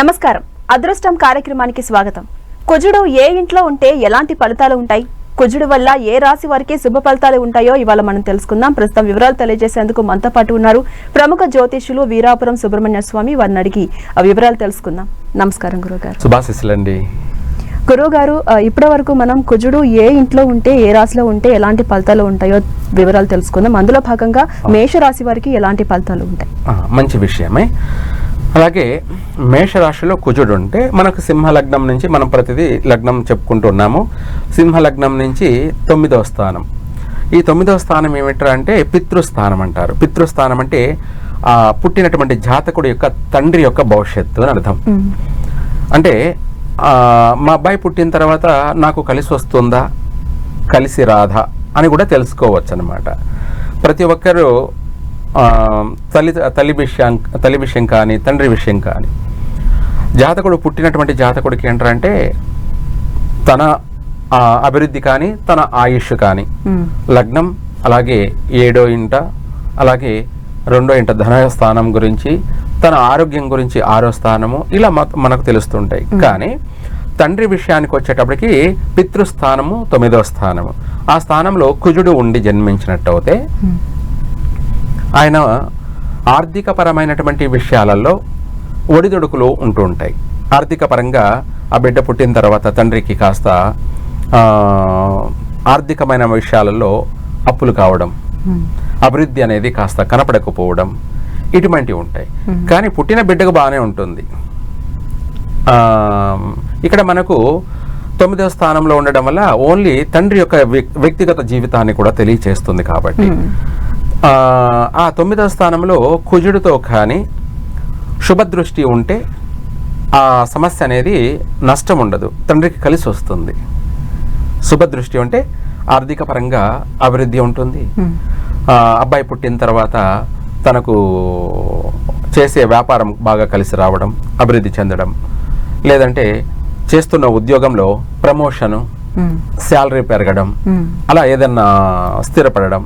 నమస్కారం. అదృష్టం కార్యక్రమానికి స్వాగతం. కుజుడు ఏ ఇంట్లో ఉంటే ఎలాంటి ఫలితాలు ఉంటాయి, కుజుడు వల్ల ఏ రాశి వారికి శుభ ఫలితాలు ఉంటాయో ఇవాళ మనం తెలుసుకుందాం. ప్రస్తుతం వివరాలు తెలియజేసేందుకు మనతో పాటు ఉన్నారు ప్రముఖ జ్యోతిష్యులు వీరాపురం సుబ్రహ్మణ్య స్వామి. వారిని అడిగి ఆ వివరాలు తెలుసుకుందాం. నమస్కారం గురుగారు. శుభాశీస్సులండి. గురుగారు, ఇప్పటి వరకు మనం కుజుడు ఏ ఇంట్లో ఉంటే ఏ రాశిలో ఉంటే ఎలాంటి ఫలితాలు ఉంటాయో వివరాలు తెలుసుకుందాం. అందులో భాగంగా మేషరాశి వారికి ఎలాంటి ఫలితాలు ఉంటాయి? మంచి విషయమే. అలాగే మేషరాశిలో కుజుడు ఉంటే మనకు సింహలగ్నం నుంచి మనం ప్రతిదీ లగ్నం చెప్పుకుంటున్నాము. సింహలగ్నం నుంచి 9వ స్థానం. ఈ 9వ స్థానం ఏమిటంటే అంటే పితృస్థానం అంటారు. పితృస్థానం అంటే పుట్టినటువంటి జాతకుడి యొక్క తండ్రి యొక్క భవిష్యత్తు అని అర్థం. అంటే మా అబ్బాయి పుట్టిన తర్వాత నాకు కలిసి వస్తుందా కలిసి రాదా అని కూడా తెలుసుకోవచ్చు అన్నమాట. ప్రతి ఒక్కరూ తల్లి విషయం కానీ తండ్రి విషయం కానీ జాతకుడు పుట్టినటువంటి జాతకుడికి ఏంటంటే తన అభివృద్ధి కానీ తన ఆయుష్ కానీ లగ్నం, అలాగే 7వ ఇంట, అలాగే 2వ ఇంట ధనస్థానం గురించి, తన ఆరోగ్యం గురించి 6వ స్థానము, ఇలా మనకు తెలుస్తుంటాయి. కానీ తండ్రి విషయానికి వచ్చేటప్పటికి పితృస్థానము 9వ స్థానము. ఆ స్థానంలో కుజుడు ఉండి జన్మించినట్టు అయితే ఆయన ఆర్థిక పరమైనటువంటి విషయాలలో ఒడిదొడుకులు ఉంటూ ఉంటాయి. ఆర్థిక పరంగా ఆ బిడ్డ పుట్టిన తర్వాత తండ్రికి కాస్త ఆర్థికమైన విషయాలలో అప్పులు కావడం, అభివృద్ధి అనేది కాస్త కనపడకపోవడం, ఇటువంటివి ఉంటాయి. కానీ పుట్టిన బిడ్డకు బాగానే ఉంటుంది. ఇక్కడ మనకు 9వ స్థానంలో ఉండడం వల్ల ఓన్లీ తండ్రి యొక్క వ్యక్తిగత జీవితాన్ని కూడా తెలియచేస్తుంది. కాబట్టి ఆ 9వ స్థానంలో కుజుడితో కానీ శుభదృష్టి ఉంటే ఆ సమస్య అనేది నష్టం ఉండదు, తండ్రికి కలిసి వస్తుంది. శుభదృష్టి ఉంటే ఆర్థిక పరంగా అభివృద్ధి ఉంటుంది. అబ్బాయి పుట్టిన తర్వాత తనకు చేసే వ్యాపారం బాగా కలిసి రావడం, అభివృద్ధి చెందడం, లేదంటే చేస్తున్న ఉద్యోగంలో ప్రమోషను, శాలరీ పెరగడం, అలా ఏదన్నా స్థిరపడడం,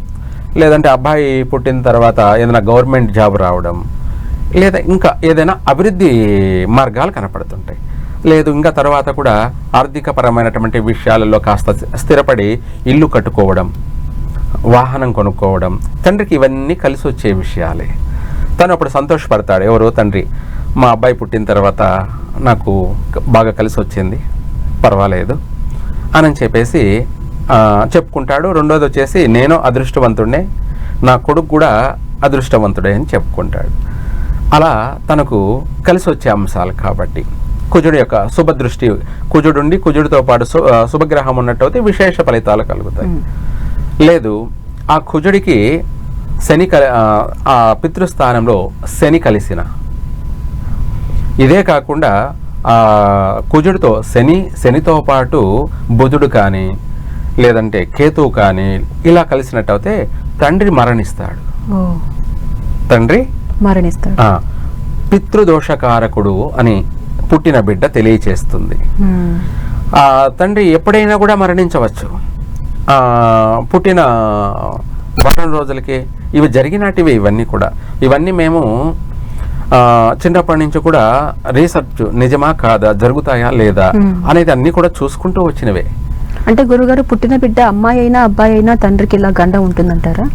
లేదంటే అబ్బాయి పుట్టిన తర్వాత ఏదైనా గవర్నమెంట్ జాబ్ రావడం, లేదా ఇంకా ఏదైనా అభివృద్ధి మార్గాలు కనపడుతుంటాయి. లేదు ఇంకా తర్వాత కూడా ఆర్థికపరమైనటువంటి విషయాలలో కాస్త స్థిరపడి ఇల్లు కట్టుకోవడం, వాహనం కొనుక్కోవడం, తండ్రికి ఇవన్నీ కలిసి వచ్చే విషయాలే. తను అప్పుడు సంతోషపడతాడు. ఎవరు? తండ్రి. మా అబ్బాయి పుట్టిన తర్వాత నాకు బాగా కలిసి వచ్చింది, పర్వాలేదు అని చెప్పేసి చెప్పుకుంటాడు. రెండోది వచ్చేసి నేను అదృష్టవంతుడే, నా కొడుకు కూడా అదృష్టవంతుడే అని చెప్పుకుంటాడు. అలా తనకు కలిసి వచ్చే అంశాలు కాబట్టి కుజుడు యొక్క శుభదృష్టి, కుజుడుండి కుజుడితో పాటు శుభగ్రహం ఉన్నట్టయితే విశేష ఫలితాలు కలుగుతాయి. లేదు ఆ కుజుడికి శని ఆ పితృస్థానంలో శని కలిసిన, ఇదే కాకుండా ఆ కుజుడితో శనితో పాటు బుధుడు కానీ లేదంటే కేతువు కానీ ఇలా కలిసినట్టయితే తండ్రి మరణిస్తాడు. పితృదోషకారకుడు అని పుట్టిన బిడ్డ తెలియచేస్తుంది. తండ్రి ఎప్పుడైనా కూడా మరణించవచ్చు. పుట్టిన వారం రోజులకి ఇవి జరిగినటివి. ఇవన్నీ మేము చిన్నప్పటి నుంచి కూడా రీసెర్చ్ నిజమా కాదా, జరుగుతాయా లేదా అనేది అన్ని కూడా చూసుకుంటూ వచ్చినవే. అంటే గురుగారు, పుట్టిన బిడ్డ అమ్మాయి అయినా అబ్బాయి అయినా తండ్రికి ఇలా గండం ఉంటుందంటారా?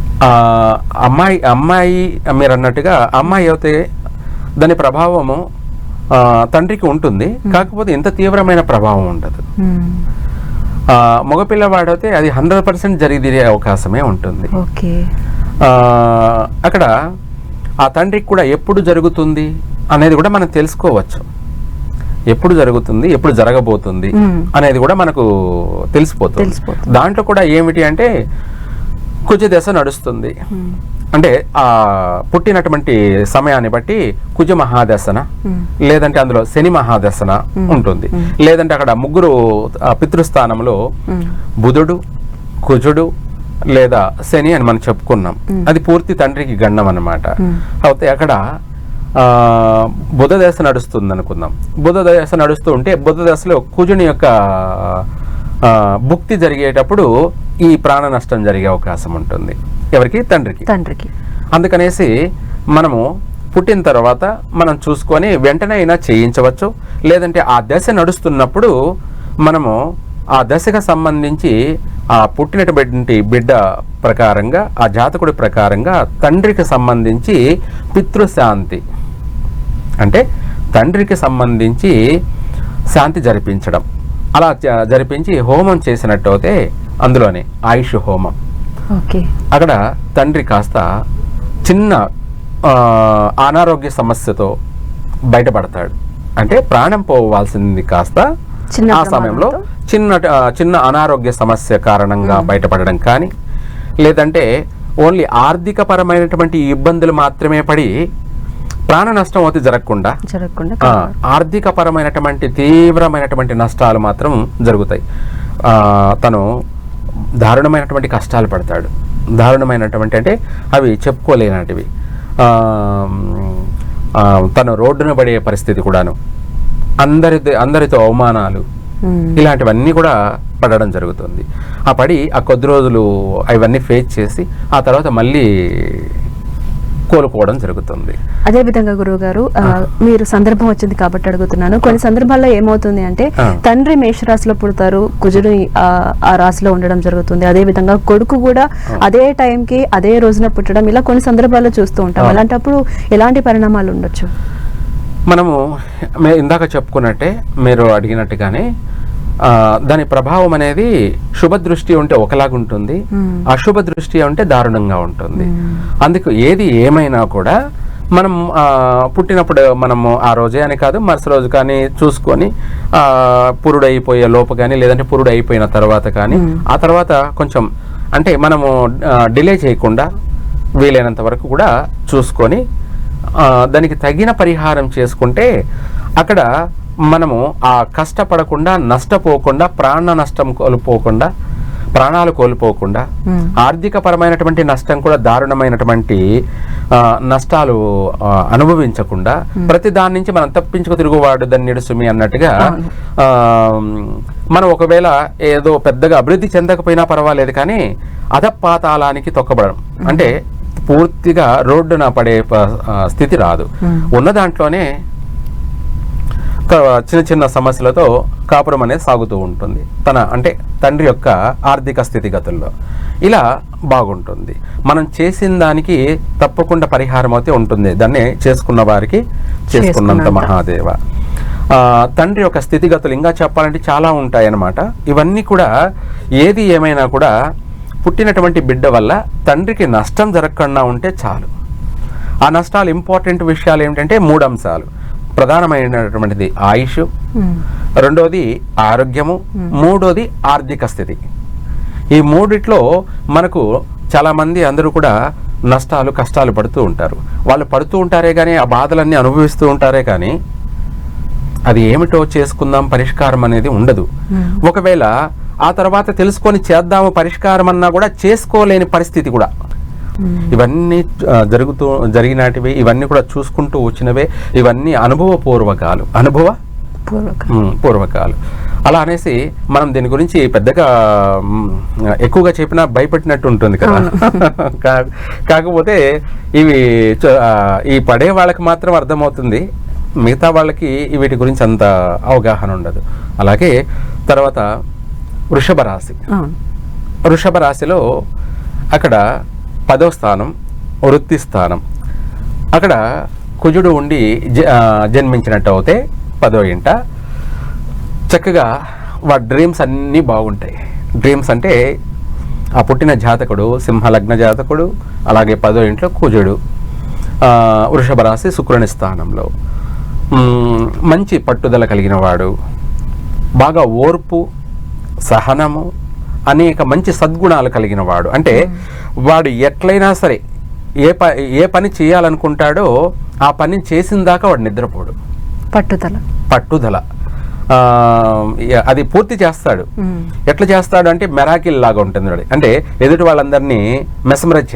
అమ్మాయి మీరు అన్నట్టుగా అమ్మాయి అయితే దాని ప్రభావము తండ్రికి ఉంటుంది, కాకపోతే ఇంత తీవ్రమైన ప్రభావం ఉండదు. మగపిల్లవాడైతే అది 100% జరిగే అవకాశమే ఉంటుంది. అక్కడ ఆ తండ్రికి కూడా ఎప్పుడు జరుగుతుంది అనేది కూడా మనం తెలుసుకోవచ్చు. ఎప్పుడు జరుగుతుంది, ఎప్పుడు జరగబోతుంది అనేది కూడా మనకు తెలిసిపోతుంది. దాంట్లో కూడా ఏమిటి అంటే కుజ దశ నడుస్తుంది. అంటే ఆ పుట్టినటువంటి సమయాన్ని బట్టి కుజ మహాదశన, లేదంటే అందులో శని మహాదశన ఉంటుంది. లేదంటే అక్కడ ముగ్గురు పితృస్థానంలో బుధుడు, కుజుడు లేదా శని అని మనం చెప్పుకున్నాం. అది పూర్తి తండ్రికి గండం అన్నమాట. అయితే అక్కడ బుధ దశ నడుస్తుంది అనుకుందాం. బుధ దశ నడుస్తూ ఉంటే బుధ దశలో కుజుని యొక్క భుక్తి జరిగేటప్పుడు ఈ ప్రాణ నష్టం జరిగే అవకాశం ఉంటుంది. ఎవరికి? తండ్రికి. అందుకనేసి మనము పుట్టిన తర్వాత మనం చూసుకొని వెంటనే అయినా చేయించవచ్చు. లేదంటే ఆ దశ నడుస్తున్నప్పుడు మనము ఆ దశకు సంబంధించి ఆ పుట్టినటువంటి బిడ్డ ప్రకారంగా, ఆ జాతకుడి ప్రకారంగా తండ్రికి సంబంధించి పితృశాంతి అంటే తండ్రికి సంబంధించి శాంతి జరిపించడం, అలా జరిపించి హోమం చేసినట్టయితే అందులోనే ఆయుష్ హోమం. అక్కడ తండ్రి కాస్త చిన్న అనారోగ్య సమస్యతో బయటపడతాడు. అంటే ప్రాణం పోవాల్సింది కాస్త ఆ సమయంలో చిన్న అనారోగ్య సమస్య కారణంగా బయటపడడం కానీ, లేదంటే ఓన్లీ ఆర్థిక పరమైనటువంటి ఇబ్బందులు మాత్రమే పడి ప్రాణ నష్టం అయితే జరగకుండా ఆర్థిక పరమైనటువంటి తీవ్రమైనటువంటి నష్టాలు మాత్రం జరుగుతాయి. తను దారుణమైనటువంటి కష్టాలు పడతాడు. దారుణమైనటువంటి అంటే అవి చెప్పుకోలేనటివి. తను రోడ్డున పడే పరిస్థితి కూడాను, అందరితో అవమానాలు, ఇలాంటివన్నీ కూడా పడడం జరుగుతుంది. ఆ పడి ఆ కొద్ది రోజులు అవన్నీ ఫేస్ చేసి ఆ తర్వాత మళ్ళీ కోలుకోవడం జరుగుతుంది. అదే విధంగా గురువు గారు, మీరు సందర్భం వచ్చింది కాబట్టి అడుగుతున్నాను. కొన్ని సందర్భాల్లో ఏమవుతుంది అంటే తండ్రి మేషరాశిలో పుడతారు, కుజుడు ఆ రాశిలో ఉండడం జరుగుతుంది. అదే విధంగా కొడుకు కూడా అదే టైంకి అదే రోజున పుట్టడం, ఇలా కొన్ని సందర్భాల్లో చూస్తూ ఉంటాం. అలాంటప్పుడు ఎలాంటి పరిణామాలు ఉండొచ్చు? మనము ఇందాక చెప్పుకున్నట్టే, మీరు అడిగినట్టుగానే దాని ప్రభావం అనేది శుభ దృష్టి ఉంటే ఒకలాగుంటుంది, అశుభ దృష్టి ఉంటే దారుణంగా ఉంటుంది. అందుకు ఏది ఏమైనా కూడా మనం పుట్టినప్పుడు మనము ఆ రోజే అని కాదు, మరుసటి రోజు కానీ చూసుకొని పురుడు అయిపోయే లోపు కానీ, లేదంటే పురుడు అయిపోయిన తర్వాత కానీ, ఆ తర్వాత కొంచెం అంటే మనము డిలే చేయకుండా వీలైనంత వరకు కూడా చూసుకొని దానికి తగిన పరిహారం చేసుకుంటే అక్కడ మనము ఆ కష్టపడకుండా, నష్టపోకుండా, ప్రాణాలు కోల్పోకుండా, ఆర్థిక పరమైనటువంటి నష్టం కూడా దారుణమైనటువంటి నష్టాలు అనుభవించకుండా, ప్రతి దాని నుంచి మనం తప్పించుకు తిరుగువాడు ధన్యుడు సుమి అన్నట్టుగా మనం ఒకవేళ ఏదో పెద్దగా అభివృద్ధి చెందకపోయినా పర్వాలేదు కానీ అధపాతాళానికి తొక్కబడడం అంటే పూర్తిగా రోడ్డున పడే స్థితి రాదు. ఉన్న దాంట్లోనే చిన్న చిన్న సమస్యలతో కాపురం అనేది సాగుతూ ఉంటుంది. అంటే తండ్రి యొక్క ఆర్థిక స్థితిగతుల్లో ఇలా బాగుంటుంది. మనం చేసిన దానికి తప్పకుండా పరిహారం అయితే ఉంటుంది. దాన్ని చేసుకున్న వారికి చేసుకున్నంత మహాదేవ. తండ్రి యొక్క స్థితిగతులు ఇంకా చెప్పాలంటే చాలా ఉంటాయన్నమాట. ఇవన్నీ కూడా ఏది ఏమైనా కూడా పుట్టినటువంటి బిడ్డ వల్ల తండ్రికి నష్టం జరగకుండా ఉంటే చాలు. ఆ నష్టాలు ఇంపార్టెంట్ విషయాలు ఏమిటంటే 3 అంశాలు. ప్రధానమైనటువంటిది ఆయుష్, రెండోది ఆరోగ్యము, మూడోది ఆర్థిక స్థితి. ఈ మూడిట్లో మనకు చాలా మంది అందరూ కూడా నష్టాలు, కష్టాలు పడుతూ ఉంటారు. వాళ్ళు పడుతూ ఉంటారే కానీ, ఆ బాధలన్నీ అనుభవిస్తూ ఉంటారే కానీ అది ఏమిటో చేసుకుందాం పరిష్కారం అనేది ఉండదు. ఒకవేళ ఆ తర్వాత తెలుసుకొని చేద్దాము పరిష్కారం అన్నా కూడా చేసుకోలేని పరిస్థితి కూడా. ఇవన్నీ జరిగినటివి, ఇవన్నీ కూడా చూసుకుంటూ వచ్చినవే. ఇవన్నీ అనుభవపూర్వకాలు. అలా అనేసి మనం దీని గురించి పెద్దగా ఎక్కువగా చెప్పినా భయపెట్టినట్టు ఉంటుంది కదా. కాకపోతే ఇవి ఈ పడే వాళ్ళకి మాత్రం అర్థమవుతుంది, మిగతా వాళ్ళకి వీటి గురించి అంత అవగాహన ఉండదు. అలాగే తర్వాత వృషభ రాశి. వృషభ రాశిలో అక్కడ 10వ స్థానం వృత్తి స్థానం. అక్కడ కుజుడు ఉండి జన్మించినట్టు అయితే 10వ ఇంట చక్కగా వాడి డ్రీమ్స్ అన్నీ బాగుంటాయి. డ్రీమ్స్ అంటే ఆ పుట్టిన జాతకుడు సింహలగ్న జాతకుడు, అలాగే 10వ ఇంట్లో కుజుడు, వృషభ రాశి శుక్రుని స్థానంలో. మంచి పట్టుదల కలిగిన వాడు, బాగా ఓర్పు, సహనము, అనేక మంచి సద్గుణాలు కలిగిన వాడు. అంటే వాడు ఎట్లయినా సరే ఏ పని చేయాలనుకుంటాడో ఆ పని చేసిన దాకా వాడు నిద్రపోడు. పట్టుదల అది పూర్తి చేస్తాడు. ఎట్లా చేస్తాడు అంటే మెరాకిల్ లాగా ఉంటుంది వాడు. అంటే ఎదుటి వాళ్ళందరినీ మెస్మరైజ్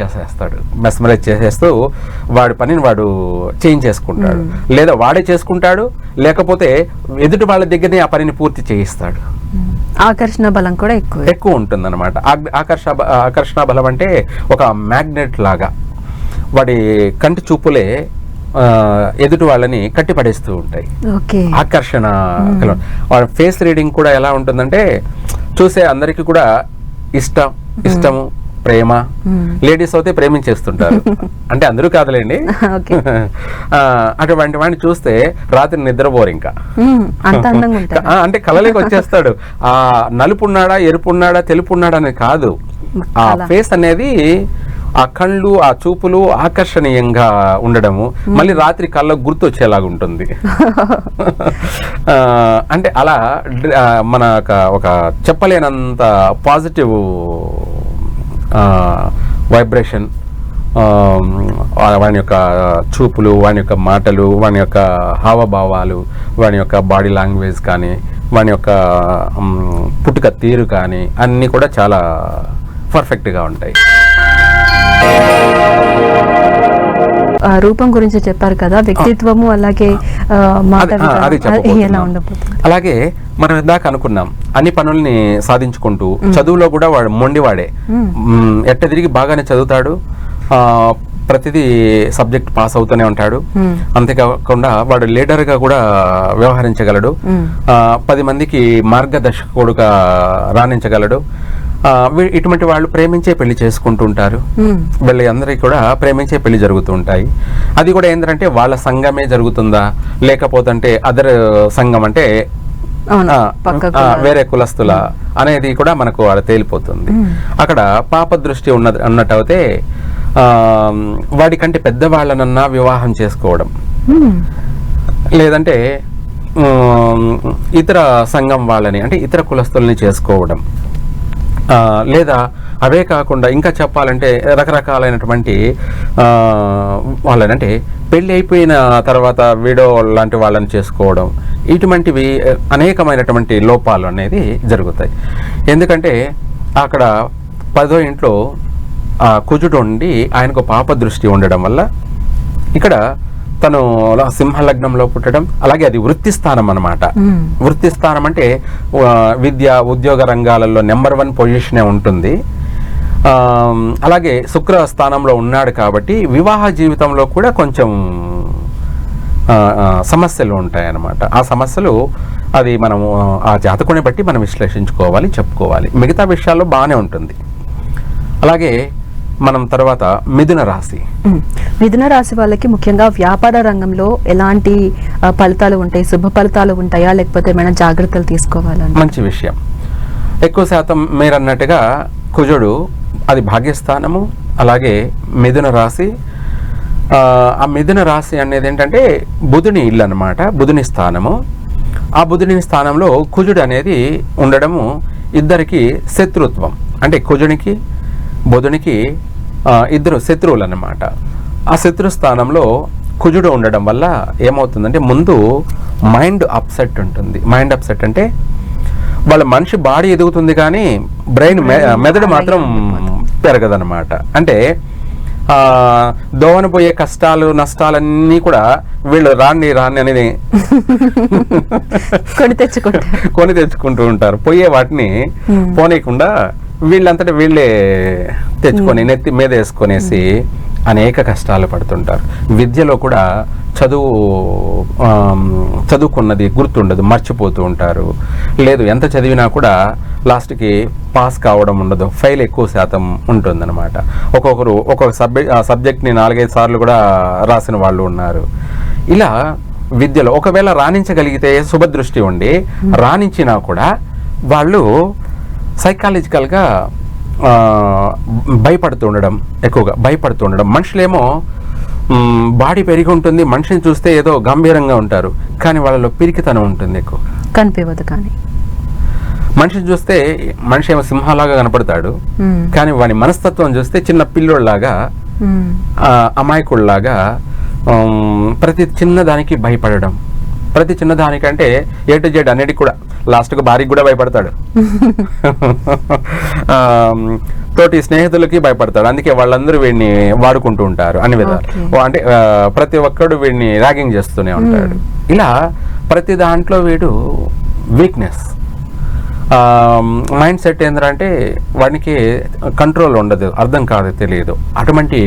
చేసేస్తూ వాడి పనిని వాడు చేయించేసుకుంటాడు. లేదా వాడే చేసుకుంటాడు, లేకపోతే ఎదుటి వాళ్ళ దగ్గరనే ఆ పనిని పూర్తి చేయిస్తాడు. ఆకర్షణ బలం కూడా ఎక్కువ ఉంటుంది అనమాట. ఆకర్షణ బలం అంటే ఒక మ్యాగ్నెట్ లాగా వాడి కంటి చూపులే ఎదుటి వాళ్ళని కట్టిపడేస్తూ ఉంటాయి. ఓకే. ఆకర్షణ వాళ్ళ ఫేస్ రీడింగ్ కూడా ఎలా ఉంటుందంటే చూసే అందరికీ కూడా ఇష్టము ప్రేమ. లేడీస్ అయితే ప్రేమించేస్తుంటారు, అంటే అందరూ కాదులేండి. అటువంటి వాడిని చూస్తే రాత్రి నిద్రపోరు ఇంకా, అంటే కలలోకి వచ్చేస్తాడు. ఆ నలుపున్నాడా ఎరుపున్నాడా తెలుపున్నాడా అనేది కాదు, ఆ ఫేస్ అనేది ఆ కళ్ళు ఆ చూపులు ఆకర్షణీయంగా ఉండడము, మళ్ళీ రాత్రి కళ్ళకు గుర్తు వచ్చేలాగా ఉంటుంది. అంటే అలా మన ఒక చెప్పలేనంత పాజిటివ్ వైబ్రేషన్ వాని యొక్క చూపులు, వాని యొక్క మాటలు, వాని యొక్క హావభావాలు, వాని యొక్క బాడీ లాంగ్వేజ్ కానీ, వాని యొక్క పుట్టుక తీరు కానీ అన్నీ కూడా చాలా పర్ఫెక్ట్గా ఉంటాయి. రూపం గురించి చెప్పారు కదా, వ్యక్తిత్వము అలాగే అలాగే మనం ఇందాక అనుకున్నాం అన్ని పనుల్ని సాధించుకుంటూ చదువులో కూడా వాడు మొండివాడే, ఎట్ట తిరిగి బాగానే చదువుతాడు, ప్రతిదీ సబ్జెక్ట్ పాస్ అవుతూనే ఉంటాడు. అంతేకాకుండా వాడు లీడర్గా కూడా వ్యవహరించగలడు, 10 మందికి మార్గదర్శకుడుగా రాణించగలడు. ఇటువంటి వాళ్ళు ప్రేమించే పెళ్లి చేసుకుంటుంటారు. వీళ్ళ అందరికీ కూడా ప్రేమించే పెళ్లి జరుగుతూ ఉంటాయి. అది కూడా ఏంటంటే వాళ్ళ సంఘమే జరుగుతుందా లేకపోతే అదర్ సంఘం అంటే వేరే కులస్తుల అనేది కూడా మనకు అక్కడ తేలిపోతుంది. అక్కడ పాప దృష్టి అన్నట్టు అయితే వాడికంటే పెద్దవాళ్ళనన్నా వివాహం చేసుకోవడం, లేదంటే ఇతర సంఘం వాళ్ళని అంటే ఇతర కులస్తుల్ని చేసుకోవడం, లేదా అవే కాకుండా ఇంకా చెప్పాలంటే రకరకాలైనటువంటి వాళ్ళనంటే పెళ్ళి అయిపోయిన తర్వాత వీడో లాంటి వాళ్ళని చేసుకోవడం, ఇటువంటివి అనేకమైనటువంటి లోపాలు అనేది జరుగుతాయి. ఎందుకంటే అక్కడ 10వ ఇంట్లో కుజుడు ఉండి ఆయనకు పాప దృష్టి ఉండడం వల్ల ఇక్కడ తను సింహలగ్నంలో పుట్టడం, అలాగే అది వృత్తి స్థానం అన్నమాట. వృత్తి స్థానం అంటే విద్య ఉద్యోగ రంగాలలో నెంబర్ 1 పొజిషనే ఉంటుంది. అలాగే శుక్ర స్థానంలో ఉన్నాడు కాబట్టి వివాహ జీవితంలో కూడా కొంచెం సమస్యలు ఉంటాయన్నమాట. ఆ సమస్యలు అది మనము ఆ జాతకుని బట్టి మనం విశ్లేషించుకోవాలి, చెప్పుకోవాలి. మిగతా విషయాల్లో బాగానే ఉంటుంది. అలాగే మనం తర్వాత మిథున రాశి. మిథున రాశి వాళ్ళకి ముఖ్యంగా వ్యాపార రంగంలో ఎలాంటి ఫలితాలు ఉంటాయి? శుభ ఫలితాలు ఉంటాయా లేకపోతే ఏమైనా జాగ్రత్తలు తీసుకోవాలా? మంచి విషయం. ఎక్కువ శాతం మీరు అన్నట్టుగా కుజుడు అది భాగ్యస్థానము. అలాగే మిథున రాశి, ఆ మిథున రాశి అనేది ఏంటంటే బుధుని ఇల్లు అన్నమాట, బుధుని స్థానము. ఆ బుధుని స్థానంలో కుజుడు అనేది ఉండడము ఇద్దరికి శత్రుత్వం. అంటే కుజునికి బుధునికి ఇద్దరు శత్రువులు అన్నమాట. ఆ శత్రు స్థానంలో కుజుడు ఉండడం వల్ల ఏమవుతుందంటే ముందు మైండ్ అప్సెట్ ఉంటుంది. మైండ్ అప్సెట్ అంటే వాళ్ళ మనిషి బాడీ ఎదుగుతుంది కానీ బ్రెయిన్ మెదడు మాత్రం పెరగదన్నమాట. అంటే దోవన పోయే కష్టాలు నష్టాలన్నీ కూడా వీళ్ళు రాని అనేది కొని తెచ్చుకుంటూ ఉంటారు. పోయే వాటిని పోనీయకుండా వీళ్ళంతటా వీళ్ళే తెచ్చుకొని నెత్తి మీద వేసుకొనేసి అనేక కష్టాలు పడుతుంటారు. విద్యలో కూడా చదువుకున్నది గుర్తుండదు, మర్చిపోతూ ఉంటారు. లేదు ఎంత చదివినా కూడా లాస్ట్కి పాస్ కావడం ఉండదు, ఫెయిల్ ఎక్కువ శాతం ఉంటుందన్నమాట. ఒక్కొక్క సబ్జెక్ట్ని 4-5 సార్లు కూడా రాసిన వాళ్ళు ఉన్నారు. ఇలా విద్యలో ఒకవేళ రాణించగలిగితే శుభదృష్టి ఉండి రాణించినా కూడా వాళ్ళు సైకాలజికల్గా భయపడుతూ ఉండడం, ఎక్కువగా భయపడుతూ ఉండడం. మనుషులేమో బాడీ పెరిగి ఉంటుంది, మనిషిని చూస్తే ఏదో గంభీరంగా ఉంటారు కానీ వాళ్ళలో పిరికితనం ఉంటుంది, ఎక్కువ కనిపించదు. కానీ మనిషిని చూస్తే మనిషి ఏమో సింహాలాగా కనపడతాడు కానీ వాడి మనస్తత్వం చూస్తే చిన్న పిల్లోళ్ళలాగా అమాయకుల్లాగా ప్రతి చిన్నదానికి భయపడడం. ప్రతి చిన్నదానికంటే A to Z అన్నిటికి కూడా లాస్ట్కు భార్యకి కూడా భయపడతాడు, తోటి స్నేహితులకి భయపడతాడు. అందుకే వాళ్ళందరూ వీడిని వాడుకుంటూ ఉంటారు అన్ని విధాలు. అంటే ప్రతి ఒక్కడు వీడిని ర్యాగింగ్ చేస్తూనే ఉంటాడు. ఇలా ప్రతి దాంట్లో వీడు వీక్నెస్. మైండ్ సెట్ ఏంటంటే వాడికి కంట్రోల్ ఉండదు, అర్థం కాదు, తెలియదు, అటువంటి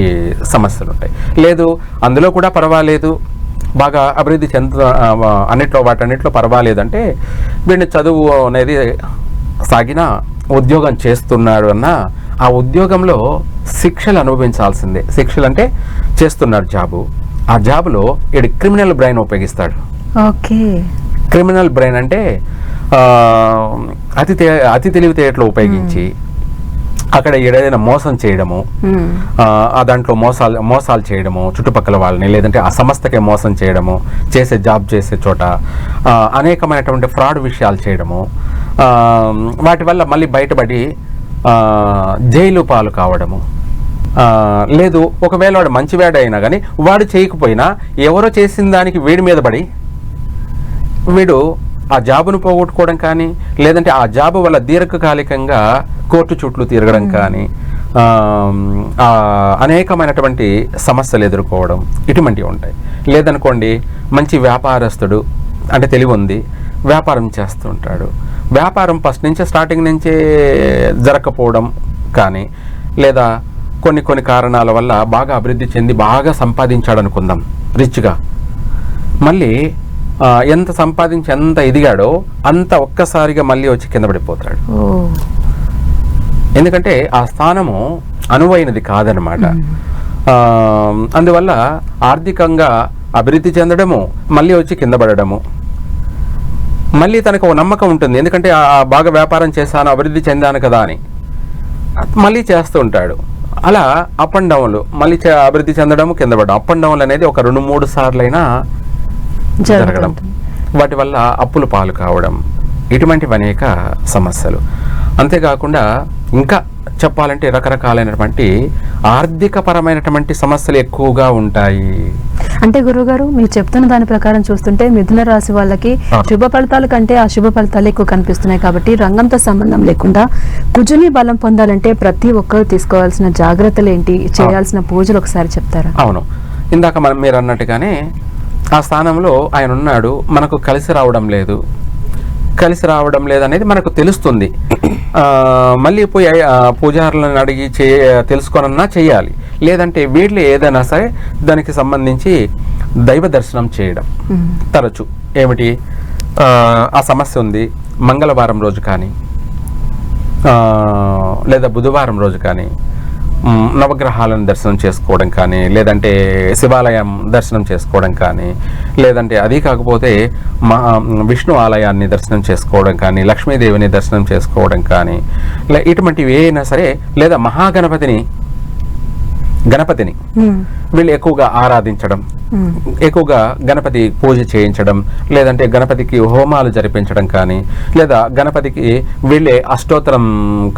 సమస్యలు ఉంటాయి. లేదు అందులో కూడా పర్వాలేదు, బాగా అభివృద్ధి అన్నిట్లో వాటన్నిటిలో పర్వాలేదంటే వీడిని చదువు అనేది సాగిన ఉద్యోగం చేస్తున్నాడు అన్న ఆ ఉద్యోగంలో శిక్షలు అనుభవించాల్సిందే. శిక్షలు అంటే చేస్తున్నాడు జాబు, ఆ జాబులో వీడి క్రిమినల్ బ్రెయిన్ ఉపయోగిస్తాడు. ఓకే, క్రిమినల్ బ్రెయిన్ అంటే అతి తెలివితేటలు ఉపయోగించి అక్కడ ఏదైనా మోసం చేయడము, దాంట్లో మోసాలు చేయడము, చుట్టుపక్కల వాళ్ళని, లేదంటే ఆ సంస్థకే మోసం చేయడము, జాబ్ చేసే చోట అనేకమైనటువంటి ఫ్రాడ్ విషయాలు చేయడము, వాటి వల్ల మళ్ళీ బయటపడి జైలు పాలు కావడము. లేదు ఒకవేళ వాడు మంచివాడు అయినా కానీ వాడు చేయకపోయినా ఎవరో చేసిన దానికి వీడి మీద పడి వీడు ఆ జాబును పోగొట్టుకోవడం కానీ, లేదంటే ఆ జాబు వల్ల దీర్ఘకాలికంగా కోర్టు చుట్లు తిరగడం కానీ, అనేకమైనటువంటి సమస్యలు ఎదుర్కోవడం ఇటువంటివి ఉంటాయి. లేదనుకోండి మంచి వ్యాపారస్తుడు అంటే తెలివి ఉంది, వ్యాపారం చేస్తూ ఉంటాడు, వ్యాపారం ఫస్ట్ నుంచి స్టార్టింగ్ నుంచే జరగకపోవడం కానీ, లేదా కొన్ని కారణాల వల్ల బాగా అభివృద్ధి చెంది బాగా సంపాదించాడు అనుకుందాం రిచ్గా, మళ్ళీ ఎంత సంపాదించి ఎంత ఎదిగాడో అంత ఒక్కసారిగా మళ్ళీ వచ్చి కింద పడిపోతాడు. ఎందుకంటే ఆ స్థానము అనువైనది కాదనమాట. అందువల్ల ఆర్థికంగా అభివృద్ధి చెందడము, మళ్ళీ వచ్చి కింద పడడము, మళ్ళీ తనకు ఒక నమ్మకం ఉంటుంది, ఎందుకంటే బాగా వ్యాపారం చేశాను, అభివృద్ధి చెందాను కదా అని మళ్ళీ చేస్తూ ఉంటాడు. అలా అప్ అండ్ డౌన్లు, మళ్ళీ అభివృద్ధి చెందడము, కింద పడడం, అప్ అండ్ డౌన్లు అనేది ఒక 2-3 సార్లైనా జరగడం, వాటి వల్ల అప్పులు పాలు కావడం, ఇటువంటివి అనేక సమస్యలు. అంతేకాకుండా ఇంకా చెప్పాలంటే రకరకాలైనటువంటి ఆర్థిక పరమైనటువంటి సమస్యలు ఎక్కువగా ఉంటాయి. అంటే గురువుగారు మీరు చెప్తున్న దాని ప్రకారం చూస్తుంటే మిథున రాశి వాళ్ళకి శుభ ఫలితాల కంటే అశుభ ఫలితాలు ఎక్కువ కనిపిస్తున్నాయి. కాబట్టి రంగంతో సంబంధం లేకుండా కుజుని బలం పొందాలంటే ప్రతి ఒక్కరు తీసుకోవాల్సిన జాగ్రత్తలు ఏంటి, చేయాల్సిన పూజలు ఒకసారి చెప్తారా? అవును, ఇందాక మీరు అన్నట్టుగానే ఆ స్థానంలో ఆయన ఉన్నాడు, మనకు కలిసి రావడం లేదనేది మనకు తెలుస్తుంది. మళ్ళీ పోయి పూజారులను అడిగి తెలుసుకోనన్నా చేయాలి. లేదంటే వీళ్ళు ఏదైనా సరే దానికి సంబంధించి దైవ దర్శనం చేయడం తరచు. ఏమిటి ఆ సమస్య ఉంది, మంగళవారం రోజు కానీ లేదా బుధవారం రోజు కానీ నవగ్రహాలను దర్శనం చేసుకోవడం కానీ, లేదంటే శివాలయం దర్శనం చేసుకోవడం కానీ, లేదంటే అది కాకపోతే విష్ణు ఆలయాన్ని దర్శనం చేసుకోవడం కానీ, లక్ష్మీదేవిని దర్శనం చేసుకోవడం కానీ, ఇటువంటివి ఏమైనా సరే, లేదా మహాగణపతిని వీళ్ళు ఎక్కువగా ఆరాధించడం, ఎక్కువగా గణపతి పూజ చేయించడం, లేదంటే గణపతికి హోమాలు జరిపించడం కానీ, లేదా గణపతికి వీళ్ళే అష్టోత్తరం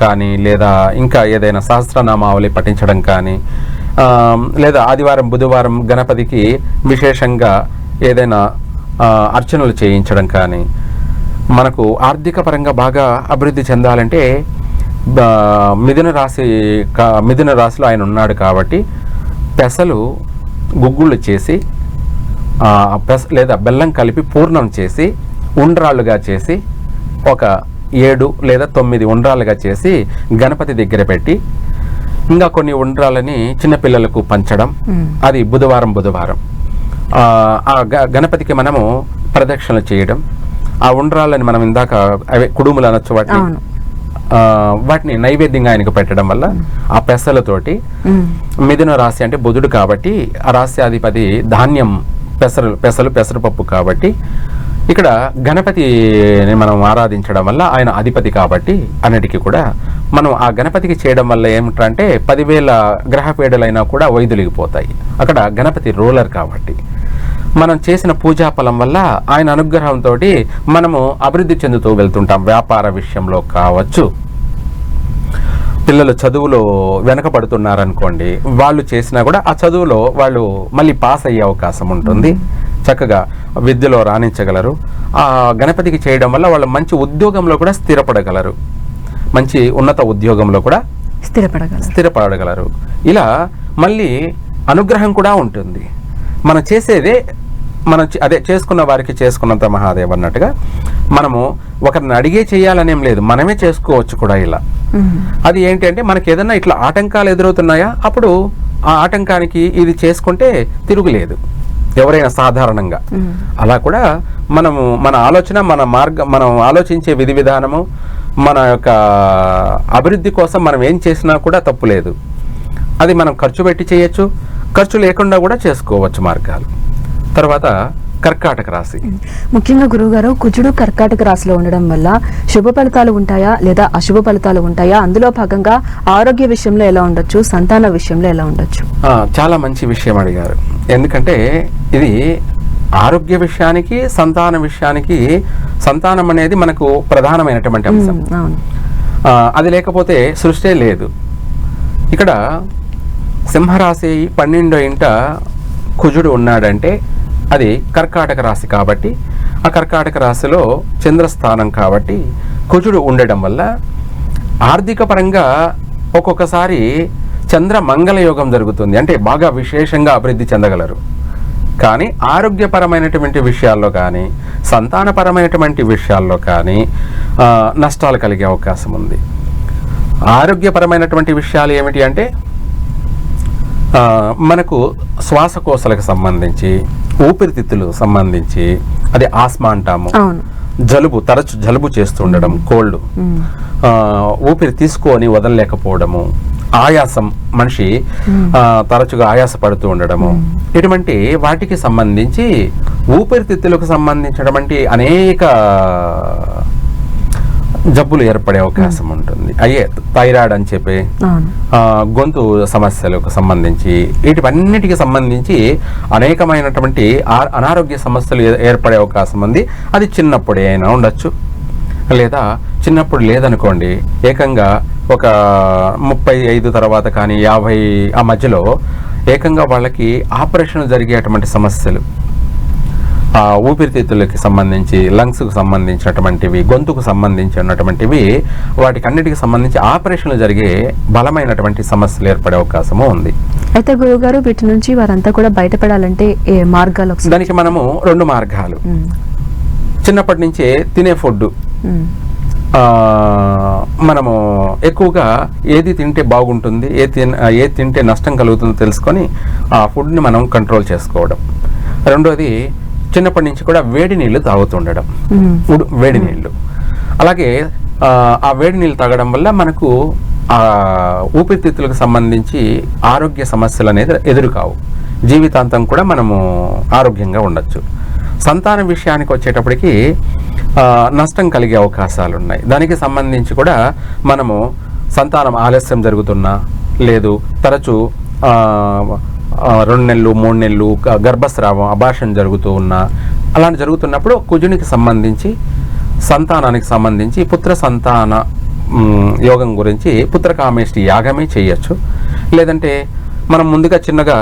కానీ, లేదా ఇంకా ఏదైనా సహస్రనామావళి పఠించడం కానీ, లేదా ఆదివారం బుధవారం గణపతికి విశేషంగా ఏదైనా అర్చనలు చేయించడం కానీ, మనకు ఆర్థిక పరంగా బాగా అభివృద్ధి చెందాలంటే మిథున రాశిలో ఆయన ఉన్నాడు కాబట్టి పెసలు గుగ్గుళ్ళు చేసి లేదా బెల్లం కలిపి పూర్ణం చేసి ఉండ్రాళ్ళుగా చేసి ఒక 7 లేదా 9 ఉండ్రాలుగా చేసి గణపతి దగ్గర పెట్టి, ఇంకా కొన్ని ఉండ్రాలని చిన్నపిల్లలకు పంచడం, అది బుధవారం ఆ గణపతికి మనము ప్రదక్షిణలు చేయడం, ఆ ఉండ్రాలని మనం ఇందాక అవే కుడుములు అనొచ్చు వాటిని నైవేద్యంగా ఆయనకు పెట్టడం వల్ల ఆ పెసలతోటి, మిథున రాశి అంటే బుధుడు కాబట్టి ఆ రాశ్యాధిపతి ధాన్యం పెసరపప్పు కాబట్టి ఇక్కడ గణపతిని మనం ఆరాధించడం వల్ల ఆయన అధిపతి కాబట్టి అన్నిటికీ కూడా మనం ఆ గణపతికి చేయడం వల్ల ఏమిటంటే 10,000 గ్రహ పీడలైనా కూడా వైదొలిగిపోతాయి. అక్కడ గణపతి రూలర్ కాబట్టి మనం చేసిన పూజా ఫలం వల్ల ఆయన అనుగ్రహంతో మనము అభివృద్ధి చెందుతూ వెళ్తుంటాం. వ్యాపార విషయంలో కావచ్చు, పిల్లలు చదువులో వెనకబడుతున్నారనుకోండి, వాళ్ళు చేసినా కూడా ఆ చదువులో వాళ్ళు మళ్ళీ పాస్ అయ్యే అవకాశం ఉంటుంది, చక్కగా విద్యలో రాణించగలరు. ఆ గణపతికి చేయడం వల్ల వాళ్ళు మంచి ఉద్యోగంలో కూడా స్థిరపడగలరు, మంచి ఉన్నత ఉద్యోగంలో కూడా స్థిరపడగలరు. ఇలా మళ్ళీ అనుగ్రహం కూడా ఉంటుంది. మనం చేసేదే మనం అదే చేసుకున్న వారికి చేసుకున్నంత మహాదేవ్ అన్నట్టుగా మనము ఒకరిని అడిగే చేయాలనేం లేదు, మనమే చేసుకోవచ్చు కూడా ఇలా. అది ఏంటి అంటే మనకి ఏదైనా ఇట్లా ఆటంకాలు ఎదురవుతున్నాయా, అప్పుడు ఆ ఆటంకానికి ఇది చేసుకుంటే తిరుగులేదు ఎవరైనా సాధారణంగా. అలా కూడా మనము మన ఆలోచన, మన మనం ఆలోచించే విధి విధానము, మన యొక్క అభివృద్ధి కోసం మనం ఏం చేసినా కూడా తప్పు లేదు. అది మనం ఖర్చు పెట్టి చేయొచ్చు, ఖర్చు లేకుండా కూడా చేసుకోవచ్చు మార్గాలు. తర్వాత కర్కాటక రాశి. ముఖ్యంగా గురువుగారు, కుజుడు కర్కాటక రాశిలో ఉండడం వల్ల శుభ ఫలితాలు ఉంటాయా లేదా అశుభ ఫలితాలు ఉంటాయా? అందులో భాగంగా ఆరోగ్య విషయంలో ఎలా ఉండొచ్చు, సంతాన విషయంలో ఎలా ఉండొచ్చు? చాలా మంచి విషయం అడిగారు. ఎందుకంటే ఇది ఆరోగ్య విషయానికి, సంతాన విషయానికి, సంతానం అనేది మనకు ప్రధానమైనటువంటి అంశం. అది లేకపోతే సృష్టి లేదు. ఇక్కడ సింహరాశి 12వ ఇంట కుజుడు ఉన్నాడంటే అది కర్కాటక రాశి కాబట్టి, ఆ కర్కాటక రాశిలో చంద్రస్థానం కాబట్టి కుజుడు ఉండడం వల్ల ఆర్థిక పరంగా ఒక్కొక్కసారి చంద్ర మంగళ యోగం జరుగుతుంది, అంటే బాగా విశేషంగా అభివృద్ధి చెందగలరు. కానీ ఆరోగ్యపరమైనటువంటి విషయాల్లో కానీ, సంతానపరమైనటువంటి విషయాల్లో కానీ నష్టాలు కలిగే అవకాశం ఉంది. ఆరోగ్యపరమైనటువంటి విషయాలు ఏమిటి అంటే మనకు శ్వాసకోశాలకు సంబంధించి, ఊపిరితిత్తులకు సంబంధించి, అది ఆస్మా అంటాము, జలుబు, తరచు జలుబు చేస్తూ ఉండడం, కోల్డ్, ఊపిరి తీసుకొని వదలలేకపోవడము, ఆయాసం, మనిషి తరచుగా ఆయాస పడుతూ ఉండడము, ఇటువంటి వాటికి సంబంధించి ఊపిరితిత్తులకు సంబంధించినటువంటి అనేక జబ్బులు ఏర్పడే అవకాశం ఉంటుంది. అయ్యే థైరాయిడ్ అని చెప్పి, గొంతు సమస్యలకు సంబంధించి, వీటివన్నిటికి సంబంధించి అనేకమైనటువంటి అనారోగ్య సమస్యలు ఏర్పడే అవకాశం ఉంది. అది చిన్నప్పుడే అయినా ఉండొచ్చు, లేదా చిన్నప్పుడు లేదనుకోండి, ఏకంగా ఒక 35 తర్వాత కానీ 50 ఆ మధ్యలో ఏకంగా వాళ్ళకి ఆపరేషన్ జరిగేటువంటి సమస్యలు, ఊపిరితిత్తులకి సంబంధించి, లంగ్స్కు సంబంధించినటువంటివి, గొంతుకు సంబంధించినటువంటివి, వాటికి అన్నిటికి సంబంధించి ఆపరేషన్లు జరిగే బలమైనటువంటి సమస్యలు ఏర్పడే అవకాశము ఉంది. అయితే గురువుగారు, వీటి నుంచి వారంతా కూడా బయటపడాలంటే ఏ మార్గాలు? దానికి మనము 2 మార్గాలు. చిన్నప్పటి నుంచే తినే ఫుడ్, మనము ఎక్కువగా ఏది తింటే బాగుంటుంది, ఏది తింటే నష్టం కలుగుతుందో తెలుసుకొని ఆ ఫుడ్ని మనం కంట్రోల్ చేసుకోవడం. రెండోది, చిన్నప్పటి నుంచి కూడా వేడి నీళ్లు తాగుతుండడం, వేడి నీళ్లు. అలాగే ఆ వేడి నీళ్ళు తాగడం వల్ల మనకు ఆ ఊపిరితిత్తులకు సంబంధించి ఆరోగ్య సమస్యలు అనేది ఎదురు కావు, జీవితాంతం కూడా మనము ఆరోగ్యంగా ఉండొచ్చు. సంతాన విషయానికి వచ్చేటప్పటికి నష్టం కలిగే అవకాశాలు ఉన్నాయి. దానికి సంబంధించి కూడా మనము సంతానం ఆలస్యం జరుగుతున్నా, లేదు తరచూ 2 నెలలు 3 నెలలు గర్భస్రావం, అబార్షన్ జరుగుతూ ఉన్నా, అలాంటి జరుగుతున్నప్పుడు కుజునికి సంబంధించి, సంతానానికి సంబంధించి పుత్ర సంతాన యోగం గురించి పుత్రకామేష్టి యాగమే చేయొచ్చు. లేదంటే మనం ముందుగా చిన్నగా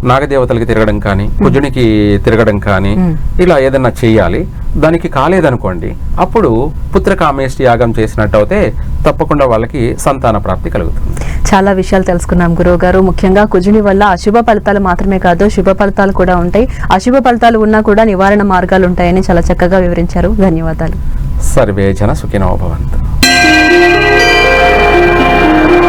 నాగదేవతలకి తిరగడం కానీ, కుజునికి తిరగడం కానీ, ఇలా ఏదన్నా చేయాలి. దానికి కాలేదనుకోండి, అప్పుడు పుత్రకామేష్టి యాగం చేసినట్టు అయితే తప్పకుండా వాళ్ళకి సంతాన ప్రాప్తి కలుగుతుంది. చాలా విషయాలు తెలుసుకున్నాం గురువు గారు. ముఖ్యంగా కుజుని వల్ల అశుభ ఫలితాలు మాత్రమే కాదు, శుభ ఫలితాలు కూడా ఉంటాయి. అశుభ ఫలితాలు ఉన్నా కూడా నివారణ మార్గాలు ఉంటాయని చాలా చక్కగా వివరించారు. ధన్యవాదాలు. సర్వే జన సుఖినో భవంతు.